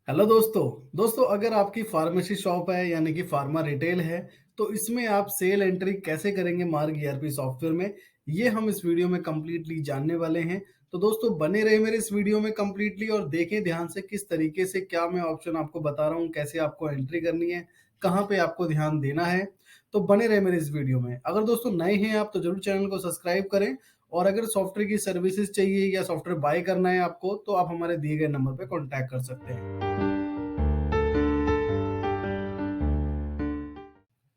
Hello दोस्तों। अगर आपकी फार्मेसी शॉप है यानी कि फार्मा रिटेल है तो इसमें आप सेल एंट्री कैसे करेंगे मार्ग ईआरपी सॉफ्टवेयर में, ये हम इस वीडियो में कंप्लीटली जानने वाले हैं। तो दोस्तों बने रहे मेरे इस वीडियो में कंप्लीटली और देखें ध्यान से किस तरीके से क्या मैं ऑप्शन आपको बता रहा हूँ, कैसे आपको एंट्री करनी है, कहाँ पे आपको ध्यान देना है। तो बने रहे मेरे इस वीडियो में। अगर दोस्तों नए हैं आप तो जरूर चैनल को सब्सक्राइब करें, और अगर सॉफ्टवेयर की सर्विसेज चाहिए या सॉफ्टवेयर बाय करना है आपको तो आप हमारे दिए गए नंबर पे कॉन्टैक्ट कर सकते हैं।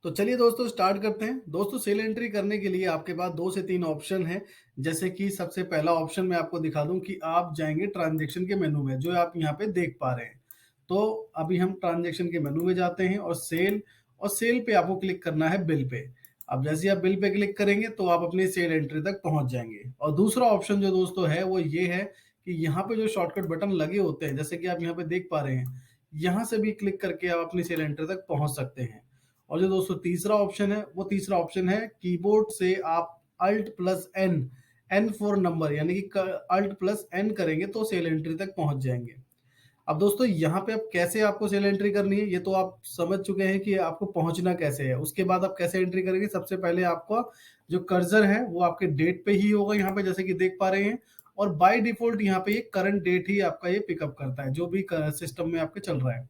तो चलिए दोस्तों स्टार्ट करते हैं। दोस्तों सेल एंट्री करने के लिए आपके पास 2 से 3 ऑप्शन हैं। जैसे कि सबसे पहला ऑप्शन मैं आपको दिखा दूं कि आप जाएंगे ट्रांजैक्शन के मेनू में, जो आप यहाँ पे देख पा रहे हैं। तो अभी हम ट्रांजैक्शन के मेनू में जाते हैं और सेल पे आपको क्लिक करना है बिल पे। अब जैसे ही आप बिल पे क्लिक करेंगे तो आप अपनी सेल एंट्री तक पहुंच जाएंगे। और दूसरा ऑप्शन जो दोस्तों है वो ये है कि यहाँ पे जो शॉर्टकट बटन लगे होते हैं, जैसे कि आप यहाँ पे देख पा रहे हैं, यहाँ से भी क्लिक करके आप अपनी सेल एंट्री तक पहुंच सकते हैं। और जो दोस्तों तीसरा ऑप्शन है वो तीसरा ऑप्शन है कीबोर्ड से आप alt plus N, N four number यानी कि अल्ट प्लस एन करेंगे तो सेल एंट्री तक पहुंच जाएंगे। अब दोस्तों यहाँ पे अब कैसे आपको सेल एंट्री करनी है ये तो आप समझ चुके हैं कि आपको पहुंचना कैसे है। उसके बाद आप कैसे एंट्री करेंगे, सबसे पहले आपका जो कर्सर है वो आपके डेट पे ही होगा यहाँ पे, जैसे कि देख पा रहे हैं। और बाय डिफॉल्ट यहाँ पे ये करंट डेट ही आपका ये पिकअप करता है, जो भी सिस्टम में आपके चल रहा है।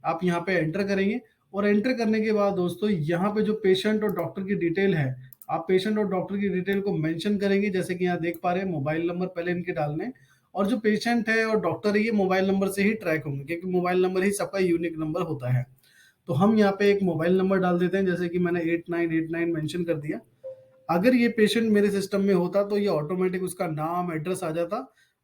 आप यहाँ पे एंटर करेंगे और एंटर करने के बाद दोस्तों यहाँ पे जो पेशेंट और डॉक्टर की डिटेल है, आप पेशेंट और डॉक्टर की डिटेल को मेंशन करेंगे। जैसे कि यहाँ देख पा रहे हैं मोबाइल नंबर पहले इनके डालने, और जो पेशेंट है और डॉक्टर है ये मोबाइल नंबर से ही ट्रैक होंगे, क्योंकि मोबाइल नंबर ही सबका यूनिक नंबर होता है। तो हम यहाँ पे एक मोबाइल नंबर डाल देते हैं, जैसे कि मैंने 8989 मेंशन कर दिया। अगर ये पेशेंट मेरे सिस्टम में होता तो ये ऑटोमेटिक उसका नाम एड्रेस आ जाता।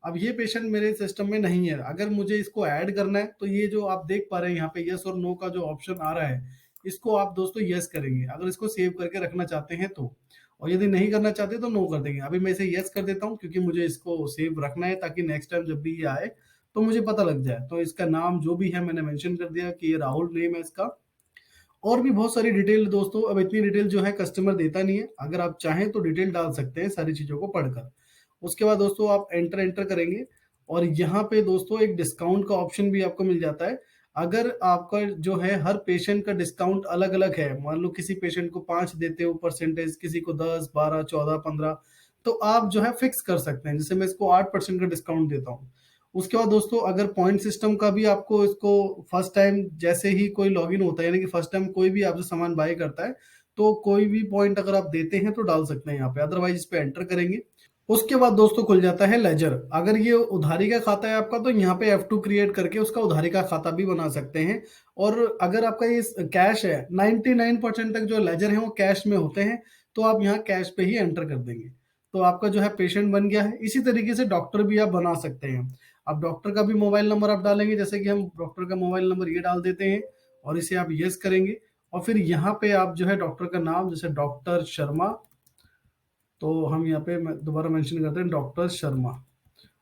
अब ये पेशेंट मेरे सिस्टम में नहीं है, अगर मुझे इसको ऐड करना है तो ये जो आप देख पा रहे हैं यहाँ पे यस और नो का जो ऑप्शन आ रहा है, इसको आप दोस्तों यस करेंगे अगर इसको सेव करके रखना चाहते हैं तो। और यदि नहीं करना चाहते तो नो कर देंगे। अभी मैं इसे यस कर देता हूँ क्योंकि मुझे इसको सेव रखना है, ताकि नेक्स्ट टाइम जब भी ये आए तो मुझे पता लग जाए। तो इसका नाम जो भी है मैंने मेंशन कर दिया कि ये राहुल नेम है इसका। और भी बहुत सारी डिटेल दोस्तों, अब इतनी डिटेल जो है कस्टमर देता नहीं है, अगर आप चाहें तो डिटेल डाल सकते हैं सारी चीज़ों को पढ़कर। उसके बाद दोस्तों आप एंटर एंटर करेंगे और यहाँ पे दोस्तों एक डिस्काउंट का ऑप्शन भी आपको मिल जाता है। अगर आपका जो है हर पेशेंट का डिस्काउंट अलग अलग है, मान लो किसी पेशेंट को 5 देते हो परसेंटेज, किसी को 10, 12, 14, 15, तो आप जो है फिक्स कर सकते हैं। जैसे मैं इसको 8% का डिस्काउंट देता हूँ। उसके बाद दोस्तों अगर पॉइंट सिस्टम का भी आपको इसको फर्स्ट टाइम जैसे ही कोई लॉगिन होता है, यानी कि फर्स्ट टाइम कोई भी आपसे सामान बाय करता है, तो कोई भी पॉइंट अगर आप देते हैं तो डाल सकते हैं यहाँ पे, अदरवाइज इस पे एंटर करेंगे। उसके बाद दोस्तों खुल जाता है लेजर। अगर ये उधारी का खाता है आपका तो यहाँ पे F2 क्रिएट करके उसका उधारी का खाता भी बना सकते हैं। और अगर आपका ये कैश है, 99% तक जो लेजर है वो कैश में होते हैं, तो आप यहाँ कैश पे ही एंटर कर देंगे। तो आपका जो है पेशेंट बन गया है। इसी तरीके से डॉक्टर भी आप बना सकते हैं। अब डॉक्टर का भी मोबाइल नंबर आप डालेंगे, जैसे कि हम डॉक्टर का मोबाइल नंबर ये डाल देते हैं और इसे आप यस करेंगे। और फिर यहाँ पे आप जो है डॉक्टर का नाम, जैसे डॉक्टर शर्मा, तो हम यहाँ पे दोबारा मेंशन करते हैं डॉक्टर शर्मा।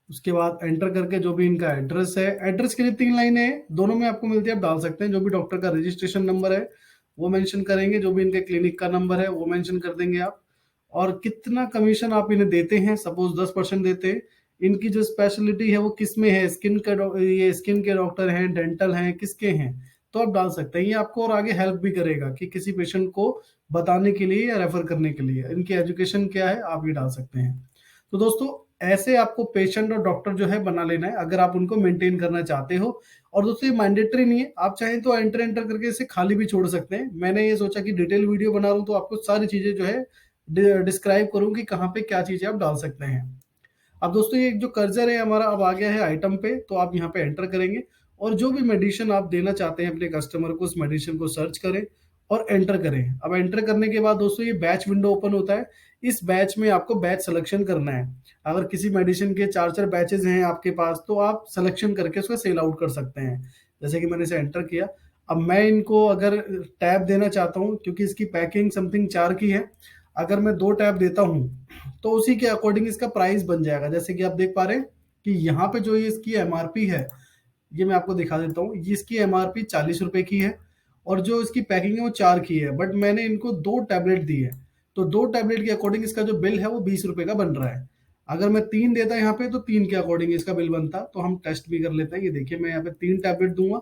उसके बाद एंटर करके जो भी इनका एड्रेस है, एड्रेस के लिए 3 लाइनें हैं, दोनों में आपको मिलती है, आप डाल सकते हैं। जो भी डॉक्टर का रजिस्ट्रेशन नंबर है वो मेंशन करेंगे, जो भी इनके क्लिनिक का नंबर है वो मेंशन कर देंगे आप। और कितना कमीशन आप इन्हें देते हैं, सपोज 10% देते हैं। इनकी जो स्पेशलिटी है वो किस में है, ये स्किन के डॉक्टर हैं, डेंटल हैं, किसके हैं, तो आप डाल सकते हैं। ये आपको और आगे हेल्प भी करेगा कि किसी पेशेंट को बताने के लिए या रेफर करने के लिए इनकी एजुकेशन क्या है आप ये डाल सकते हैं। तो दोस्तों ऐसे आपको पेशेंट और डॉक्टर जो है बना लेना है अगर आप उनको मेंटेन करना चाहते हो। और दोस्तों ये मैंडेटरी नहीं है, आप चाहें तो एंटर एंटर करके इसे खाली भी छोड़ सकते हैं। मैंने ये सोचा कि डिटेल वीडियो बना रहा हूं तो आपको सारी चीजें जो है डिस्क्राइब करूं कि कहाँ पे क्या चीजें आप डाल सकते हैं। अब दोस्तों ये जो कर्सर है हमारा अब आ गया है आइटम पे, तो आप यहाँ पे एंटर करेंगे और जो भी मेडिसिन आप देना चाहते हैं अपने कस्टमर को, उस मेडिसिन को सर्च करें और एंटर करें। अब एंटर करने के बाद दोस्तों ये बैच विंडो ओपन होता है। इस बैच में आपको बैच सिलेक्शन करना है। अगर किसी मेडिसिन के 4-4 बैचेस हैं आपके पास तो आप सिलेक्शन करके उसका सेल आउट कर सकते हैं। जैसे कि मैंने इसे एंटर किया। अब मैं इनको अगर टैब देना चाहता हूँ, क्योंकि इसकी पैकिंग समथिंग 4 की है, अगर मैं 2 टैब देता हूँ तो उसी के अकॉर्डिंग इसका प्राइस बन जाएगा। जैसे कि आप देख पा रहे हैं कि यहाँ पे जो ये इसकी एमआरपी है, ये मैं आपको दिखा देता हूँ। ये इसकी एमआरपी 40 रुपए की है और जो इसकी पैकिंग है वो 4 की है, बट मैंने इनको 2 टैबलेट दी है, तो 2 टैबलेट के अकॉर्डिंग इसका जो बिल है वो 20 रुपए का बन रहा है। अगर मैं 3 देता यहाँ पे तो 3 के अकॉर्डिंग इसका बिल बनता। तो हम टेस्ट भी कर लेते हैं। ये देखिए मैं यहाँ पे 3 टैबलेट दूंगा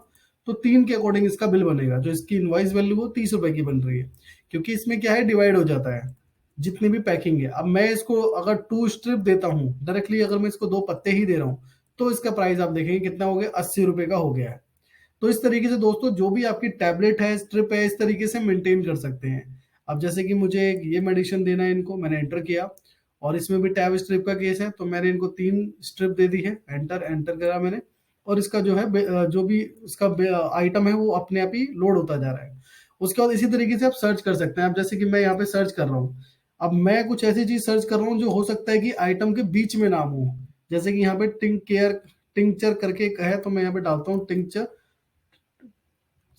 तो 3 के अकॉर्डिंग इसका बिल बनेगा। जो इसकी इनवॉइस वैल्यू वो 30 रुपए की बन रही है, क्योंकि इसमें क्या है डिवाइड हो जाता है जितनी भी पैकिंग है। अब मैं इसको अगर 2 स्ट्रिप देता हूँ डायरेक्टली, अगर मैं इसको 2 पत्ते ही दे रहा हूँ तो इसका प्राइस आप देखेंगे कितना हो गया, 80 रुपए का हो गया है। तो इस तरीके से दोस्तों जो भी आपकी टैबलेट है, स्ट्रिप है, इस तरीके से मेंटेन कर सकते हैं। अब जैसे कि मुझे ये मेडिसिन देना है इनको, मैंने एंटर किया और इसमें भी टैब स्ट्रिप का केस है तो मैंने इनको 3 स्ट्रिप दे दी है। एंटर एंटर करा मैंने और इसका जो है जो भी इसका आइटम है वो अपने आप ही लोड होता जा रहा है। उसके बाद इसी तरीके से आप सर्च कर सकते हैं। अब जैसे कि मैं यहाँ पे सर्च कर रहा हूँ, अब मैं कुछ ऐसी चीज सर्च कर रहा हूँ जो हो सकता है कि आइटम के बीच में नाम हो। जैसे कि यहाँ पे टिंचर करके एक है तो मैं यहाँ पे डालता हूँ टिंचर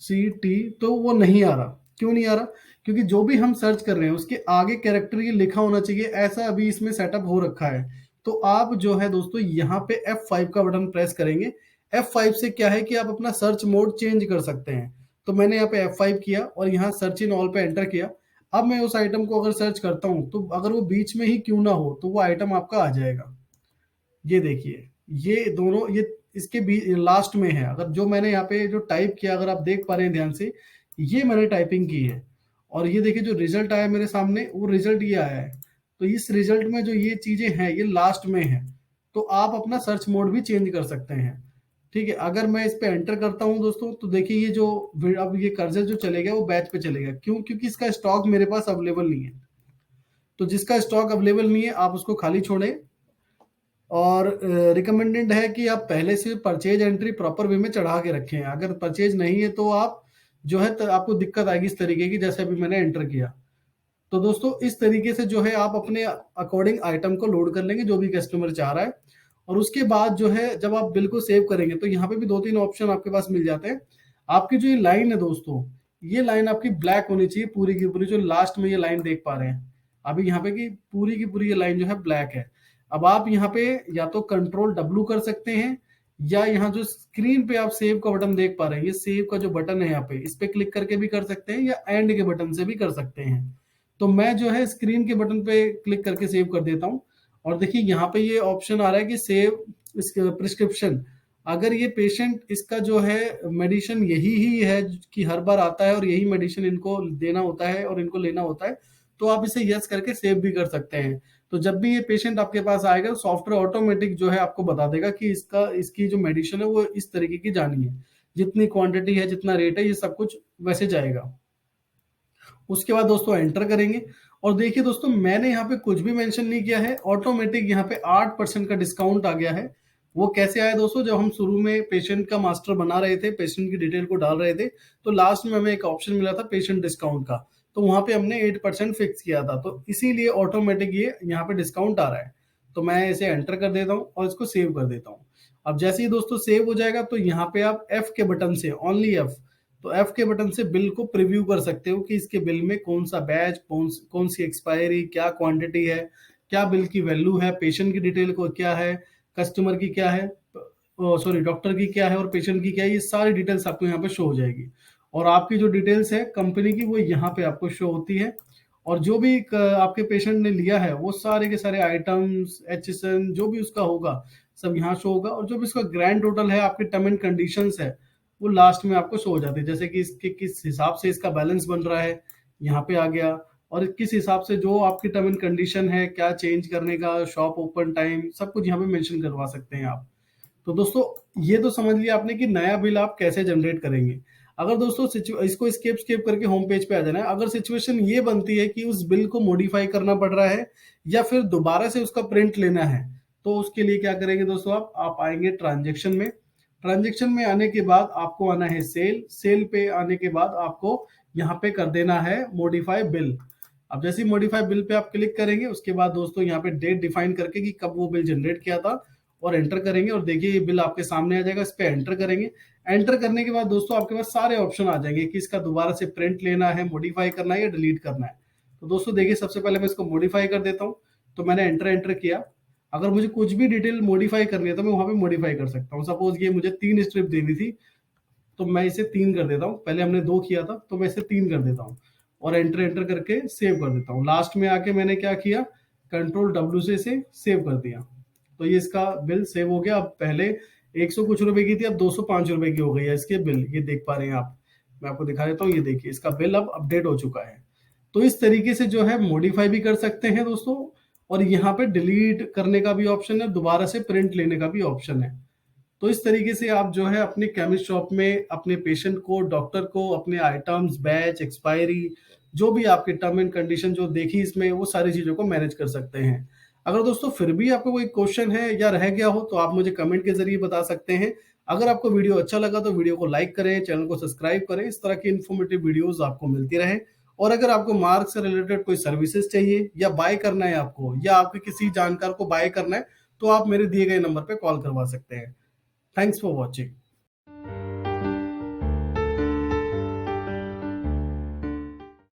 CT, तो वो नहीं आ रहा। क्यों नहीं आ रहा? क्योंकि जो भी हम सर्च कर रहे हैं उसके आगे कैरेक्टर ये लिखा होना चाहिए, ऐसा अभी इसमें सेटअप हो रखा है। तो आप जो है दोस्तों यहाँ पे F5 का बटन प्रेस करेंगे। F5 से क्या है कि आप अपना सर्च मोड चेंज कर सकते हैं। तो मैंने यहाँ पे F5 किया और यहाँ सर्च इन ऑल पे एंटर किया। अब मैं उस आइटम को अगर सर्च करता हूँ तो अगर वो बीच में ही क्यों ना हो तो वो आइटम आपका आ जाएगा। ये देखिए, ये दोनों ये इसके भी लास्ट में है। अगर जो मैंने यहाँ पे जो टाइप किया, अगर आप देख पा रहे हैं ध्यान से, ये मैंने टाइपिंग की है और ये देखिए जो रिजल्ट आया मेरे सामने, वो रिजल्ट ये आया है। तो इस रिजल्ट में जो ये चीजें हैं ये लास्ट में है। तो आप अपना सर्च मोड भी चेंज कर सकते हैं। ठीक है, अगर मैं इस पे एंटर करता हूं दोस्तों तो देखिए ये जो अब ये कर्सर जो चलेगा वो बैच पे चलेगा। क्यों? क्योंकि इसका स्टॉक मेरे पास अवेलेबल नहीं है। तो जिसका स्टॉक अवेलेबल नहीं है आप उसको खाली छोड़ें। और रिकमेंडेड है कि आप पहले से परचेज एंट्री प्रॉपर वे में चढ़ा के रखें। अगर परचेज नहीं है तो आप जो है आपको दिक्कत आएगी इस तरीके की जैसे अभी मैंने एंटर किया। तो दोस्तों इस तरीके से जो है आप अपने अकॉर्डिंग आइटम को लोड कर लेंगे जो भी कस्टमर चाह रहा है। और उसके बाद जो है जब आप बिल को सेव करेंगे तो यहाँ पे भी 2-3 ऑप्शन आपके पास मिल जाते हैं। आपकी जो ये लाइन है दोस्तों, ये लाइन आपकी ब्लैक होनी चाहिए पूरी की पूरी। जो लास्ट में ये लाइन देख पा रहे हैं अभी यहाँ पे की पूरी ये लाइन जो है ब्लैक है। अब आप यहाँ पे या तो कंट्रोल W कर सकते हैं, या यहाँ जो स्क्रीन पे आप सेव का बटन देख पा रहे हैं, ये सेव का जो बटन है यहाँ पे, इस पे क्लिक करके भी कर सकते हैं या एंड के बटन से भी कर सकते हैं। तो मैं जो है स्क्रीन के बटन पे क्लिक करके सेव कर देता हूँ। और देखिए यहाँ पे ये ऑप्शन आ रहा है कि सेव प्रिस्क्रिप्शन। अगर ये पेशेंट इसका जो है मेडिसिन यही ही है कि हर बार आता है और यही मेडिसिन इनको देना होता है और इनको लेना होता है, तो आप इसे यस करके सेव भी कर सकते हैं। तो जब भी ये पेशेंट आपके पास आएगा सॉफ्टवेयर ऑटोमेटिक जो है आपको बता देगा कि इसकी जो मेडिसिन है वो इस तरीके की जानी है, जितनी क्वांटिटी है, जितना रेट है, ये सब कुछ वैसे जाएगा। उसके बाद दोस्तों एंटर करेंगे और देखिए दोस्तों मैंने यहाँ पे कुछ भी मेंशन नहीं किया है, ऑटोमेटिक यहाँ पे 8% का डिस्काउंट आ गया है। वो कैसे आया दोस्तों? जब हम शुरू में पेशेंट का मास्टर बना रहे थे, पेशेंट की डिटेल को डाल रहे थे, तो लास्ट में हमें एक ऑप्शन मिला था पेशेंट डिस्काउंट का। तो वहां पे हमने 8% फिक्स किया था, तो इसीलिए ऑटोमेटिक ये यहाँ पे डिस्काउंट आ रहा है। तो मैं इसे एंटर कर देता हूँ और इसको सेव कर देता हूँ। अब जैसे ही दोस्तों सेव हो जाएगा तो यहाँ पे आप F के बटन से, ओनली F, तो F के बटन से बिल को प्रीव्यू कर सकते हो कि इसके बिल में कौन सा बैच, कौन सी एक्सपायरी, क्या क्वांटिटी है, क्या बिल की वैल्यू है, पेशेंट की डिटेल को क्या है, कस्टमर की क्या है, सॉरी डॉक्टर की क्या है और पेशेंट की क्या है, ये सारी डिटेल्स आपको यहाँ पे शो हो जाएगी। और आपकी जो डिटेल्स है कंपनी की वो यहाँ पे आपको शो होती है। और जो भी आपके पेशेंट ने लिया है वो सारे के सारे आइटम्स, HSN जो भी उसका होगा सब यहाँ शो होगा। और जो भी इसका ग्रैंड टोटल है, आपके टर्म एंड कंडीशंस है, वो लास्ट में आपको शो हो जाती है। जैसे कि इसके किस हिसाब से इसका बैलेंस बन रहा है यहाँ पे आ गया, और किस हिसाब से जो आपकी टर्म एंड कंडीशन है, क्या चेंज करने का, शॉप ओपन टाइम, सब कुछ यहाँ पे मेंशन करवा सकते हैं आप। तो दोस्तों ये तो समझ लिया आपने कि नया बिल आप कैसे जनरेट करेंगे। अगर दोस्तों इसको स्केप करके होम पेज पे आ जाना है, अगर सिचुएशन ये बनती है कि उस बिल को मॉडिफाई करना पड़ रहा है या फिर दोबारा से उसका प्रिंट लेना है, तो उसके लिए क्या करेंगे दोस्तों, आप आएंगे ट्रांजेक्शन में। ट्रांजेक्शन में आने के बाद आपको आना है सेल पे आने के बाद आपको यहाँ पे कर देना है मॉडिफाई बिल। अब जैसे ही मॉडिफाई बिल पे आप क्लिक करेंगे उसके बाद दोस्तों यहाँ पे डेट डिफाइन करके कि कब वो बिल जनरेट किया था और एंटर करेंगे, और देखिए ये बिल आपके सामने आ जाएगा। इस पे एंटर करेंगे। एंटर करने के बाद दोस्तों आपके पास सारे ऑप्शन आ जाएंगे कि इसका दोबारा से प्रिंट लेना है, मॉडिफाई करना है या डिलीट करना है। तो दोस्तों देखिए सबसे पहले मैं इसको मॉडिफाई कर देता हूँ। तो मैंने एंटर किया। अगर मुझे कुछ भी डिटेल मॉडिफाई करनी है तो मैं वहां पे मॉडिफाई कर सकता हूँ। सपोज ये मुझे 3 स्ट्रिप देनी थी तो मैं इसे 3 कर देता हूँ। पहले हमने 2 किया था तो मैं इसे 3 कर देता हूँ और एंटर करके सेव कर देता हूँ। लास्ट में आके मैंने क्या किया, कंट्रोल डब्ल्यू से इसे सेव कर दिया। तो ये इसका बिल सेव हो गया। अब पहले 100 कुछ रुपए की थी, अब 205 रुपए की हो गई है इसके बिल। ये देख पा रहे हैं आप, मैं आपको दिखा देता हूँ। ये देखिए इसका बिल अब अपडेट हो चुका है। तो इस तरीके से जो है मॉडिफाई भी कर सकते हैं दोस्तों। और यहाँ पे डिलीट करने का भी ऑप्शन है, दोबारा से प्रिंट लेने का भी ऑप्शन है। तो इस तरीके से आप जो है अपने केमिस्ट शॉप में अपने पेशेंट को, डॉक्टर को, अपने आइटम्स, बैच, एक्सपायरी, जो भी आपके टर्म एंड कंडीशन जो देखी इसमें, वो सारी चीज़ों को मैनेज कर सकते हैं। अगर दोस्तों फिर भी आपको कोई क्वेश्चन है या रह गया हो तो आप मुझे कमेंट के ज़रिए बता सकते हैं। अगर आपको वीडियो अच्छा लगा तो वीडियो को लाइक करें, चैनल को सब्सक्राइब करें, इस तरह की इन्फॉर्मेटिव वीडियोज़ आपको मिलती रहें। और अगर आपको मार्क्स से रिलेटेड कोई सर्विसेज चाहिए या बाय करना है आपको, या आपके किसी जानकार को बाय करना है, तो आप मेरे दिए गए नंबर पे कॉल करवा सकते हैं। Thanks for watching.